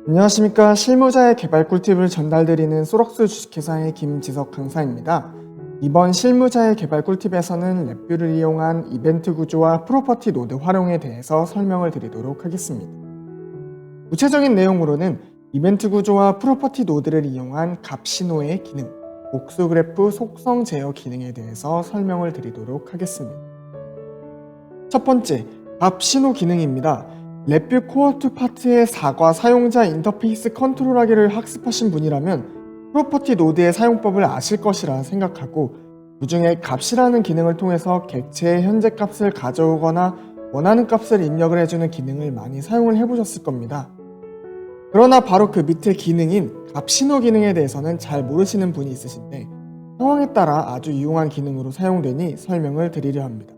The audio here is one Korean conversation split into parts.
안녕하십니까. 실무자의 개발 꿀팁을 전달드리는 소럭스 주식회사의 김지석 강사입니다. 이번 실무자의 개발 꿀팁에서는 랩뷰를 이용한 이벤트 구조와 프로퍼티 노드 활용에 대해서 설명을 드리도록 하겠습니다. 구체적인 내용으로는 이벤트 구조와 프로퍼티 노드를 이용한 값 신호의 기능, 복수 그래프 속성 제어 기능에 대해서 설명을 드리도록 하겠습니다. 첫 번째, 값 신호 기능입니다. 랩뷰 코어2 파트의 4과 사용자 인터페이스 컨트롤하기를 학습하신 분이라면 프로퍼티 노드의 사용법을 아실 것이라 생각하고, 그 중에 값이라는 기능을 통해서 객체의 현재 값을 가져오거나 원하는 값을 입력을 해주는 기능을 많이 사용을 해보셨을 겁니다. 그러나 바로 그 밑에 기능인 값 신호 기능에 대해서는 잘 모르시는 분이 있으신데, 상황에 따라 아주 유용한 기능으로 사용되니 설명을 드리려 합니다.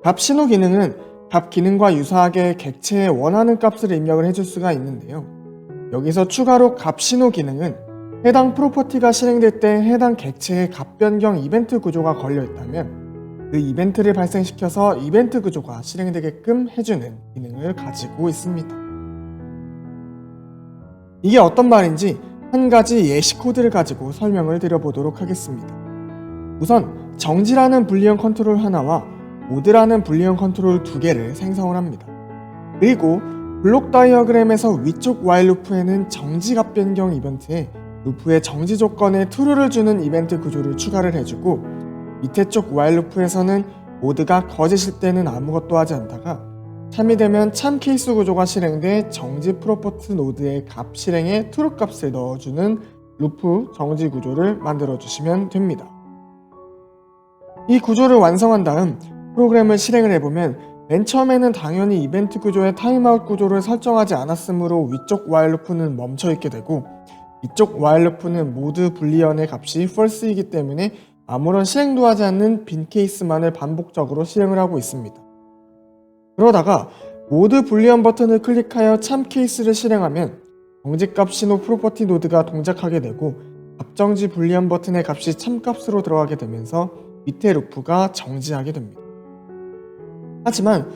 값 신호 기능은 값 기능과 유사하게 객체에 원하는 값을 입력을 해줄 수가 있는데요. 여기서 추가로 값 신호 기능은 해당 프로퍼티가 실행될 때 해당 객체의 값 변경 이벤트 구조가 걸려있다면 그 이벤트를 발생시켜서 이벤트 구조가 실행되게끔 해주는 기능을 가지고 있습니다. 이게 어떤 말인지 한 가지 예시 코드를 가지고 설명을 드려보도록 하겠습니다. 우선 정지라는 불리언 컨트롤 하나와 모드라는 불리언 컨트롤 2개를 생성을 합니다. 그리고 블록 다이어그램에서 위쪽 while 루프에는 정지 값 변경 이벤트에 루프의 정지 조건에 true를 주는 이벤트 구조를 추가를 해주고, 밑에 쪽 while 루프에서는 모드가 거짓일 때는 아무것도 하지 않다가 참이 되면 참 케이스 구조가 실행돼 정지 프로퍼티 노드의 값 실행에 true 값을 넣어주는 루프 정지 구조를 만들어주시면 됩니다. 이 구조를 완성한 다음 프로그램을 실행을 해보면 맨 처음에는 당연히 이벤트 구조의 타임아웃 구조를 설정하지 않았으므로 위쪽 while 루프는 멈춰있게 되고, 이쪽 while 루프는 모드 불리언의 값이 false이기 때문에 아무런 실행도 하지 않는 빈 케이스만을 반복적으로 실행을 하고 있습니다. 그러다가 모드 불리언 버튼을 클릭하여 참 케이스를 실행하면 정지값 신호 프로퍼티 노드가 동작하게 되고, 값정지 불리언 버튼의 값이 참값으로 들어가게 되면서 밑에 루프가 정지하게 됩니다. 하지만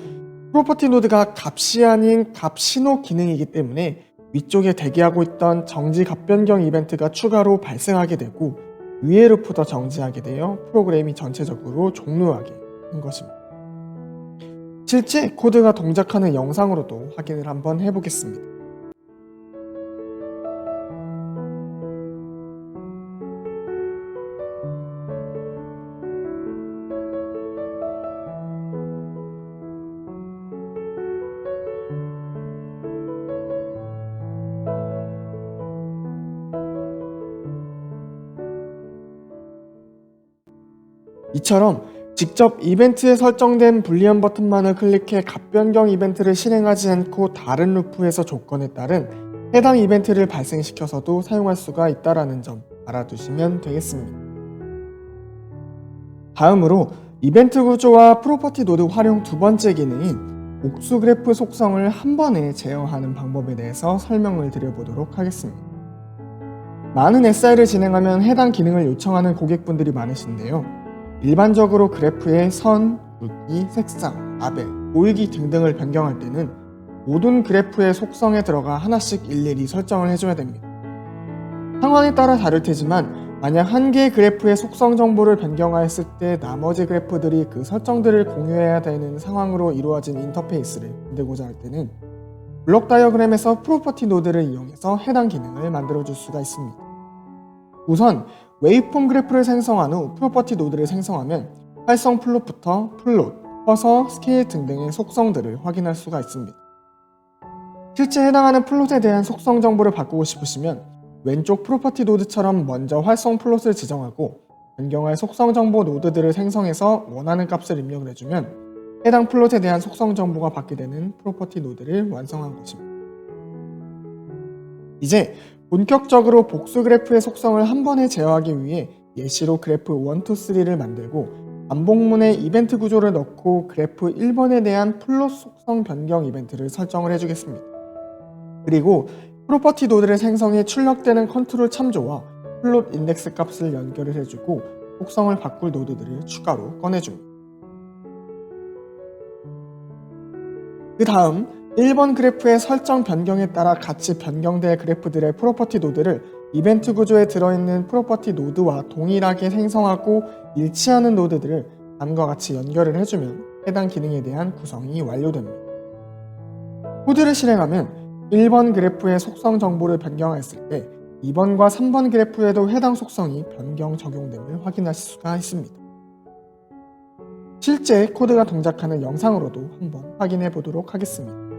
프로퍼티 노드가 값이 아닌 값 신호 기능이기 때문에 위쪽에 대기하고 있던 정지 값 변경 이벤트가 추가로 발생하게 되고, 위의 루프도 정지하게 되어 프로그램이 전체적으로 종료하게 된 것입니다. 실제 코드가 동작하는 영상으로도 확인을 한번 해보겠습니다. 이처럼 직접 이벤트에 설정된 불리언 버튼만을 클릭해 값 변경 이벤트를 실행하지 않고 다른 루프에서 조건에 따른 해당 이벤트를 발생시켜서도 사용할 수가 있다는 점 알아두시면 되겠습니다. 다음으로 이벤트 구조와 프로퍼티 노드 활용 두 번째 기능인 복수 그래프 속성을 한 번에 제어하는 방법에 대해서 설명을 드려보도록 하겠습니다. 많은 SI를 진행하면 해당 기능을 요청하는 고객분들이 많으신데요. 일반적으로 그래프의 선, 굵기, 색상, 라벨, 보이기 등등을 변경할 때는 모든 그래프의 속성에 들어가 하나씩 일일이 설정을 해줘야 됩니다. 상황에 따라 다를 테지만 만약 한 개의 그래프의 속성 정보를 변경하였을 때 나머지 그래프들이 그 설정들을 공유해야 되는 상황으로 이루어진 인터페이스를 만들고자 할 때는 블록 다이어그램에서 프로퍼티 노드를 이용해서 해당 기능을 만들어줄 수가 있습니다. 우선 웨이폼 그래프를 생성한 후 프로퍼티 노드를 생성하면 활성 플롯부터 플롯, 커서, 스케일 등등의 속성들을 확인할 수가 있습니다. 실제 해당하는 플롯에 대한 속성 정보를 바꾸고 싶으시면 왼쪽 프로퍼티 노드처럼 먼저 활성 플롯을 지정하고 변경할 속성 정보 노드들을 생성해서 원하는 값을 입력을 해주면 해당 플롯에 대한 속성 정보가 받게 되는 프로퍼티 노드를 완성한 것입니다. 이제 본격적으로 복수 그래프의 속성을 한 번에 제어하기 위해 예시로 그래프 1, 2, 3를 만들고 반복문에 이벤트 구조를 넣고 그래프 1번에 대한 플롯 속성 변경 이벤트를 설정을 해주겠습니다. 그리고 프로퍼티 노드를 생성해 출력되는 컨트롤 참조와 플롯 인덱스 값을 연결을 해주고 속성을 바꿀 노드들을 추가로 꺼내줍니다. 그 다음 1번 그래프의 설정 변경에 따라 같이 변경될 그래프들의 프로퍼티 노드를 이벤트 구조에 들어있는 프로퍼티 노드와 동일하게 생성하고 일치하는 노드들을 다음과 같이 연결을 해주면 해당 기능에 대한 구성이 완료됩니다. 코드를 실행하면 1번 그래프의 속성 정보를 변경했을 때 2번과 3번 그래프에도 해당 속성이 변경 적용됨을 확인하실 수가 있습니다. 실제 코드가 동작하는 영상으로도 한번 확인해 보도록 하겠습니다.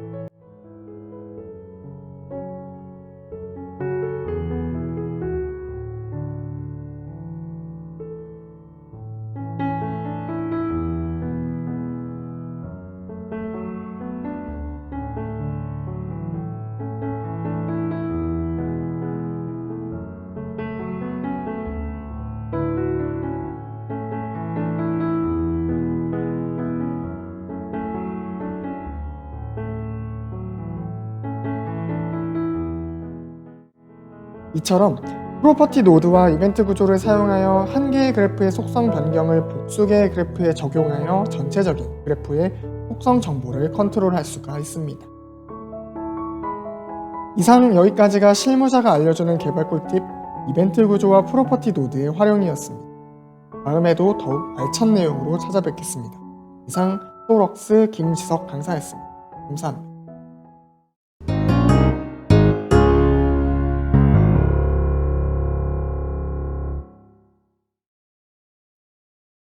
이처럼 프로퍼티 노드와 이벤트 구조를 사용하여 한 개의 그래프의 속성 변경을 복수 개의 그래프에 적용하여 전체적인 그래프의 속성 정보를 컨트롤할 수가 있습니다. 이상 여기까지가 실무자가 알려주는 개발 꿀팁 이벤트 구조와 프로퍼티 노드의 활용이었습니다. 다음에도 더욱 알찬 내용으로 찾아뵙겠습니다. 이상 소록스 김지석 강사였습니다. 감사합니다.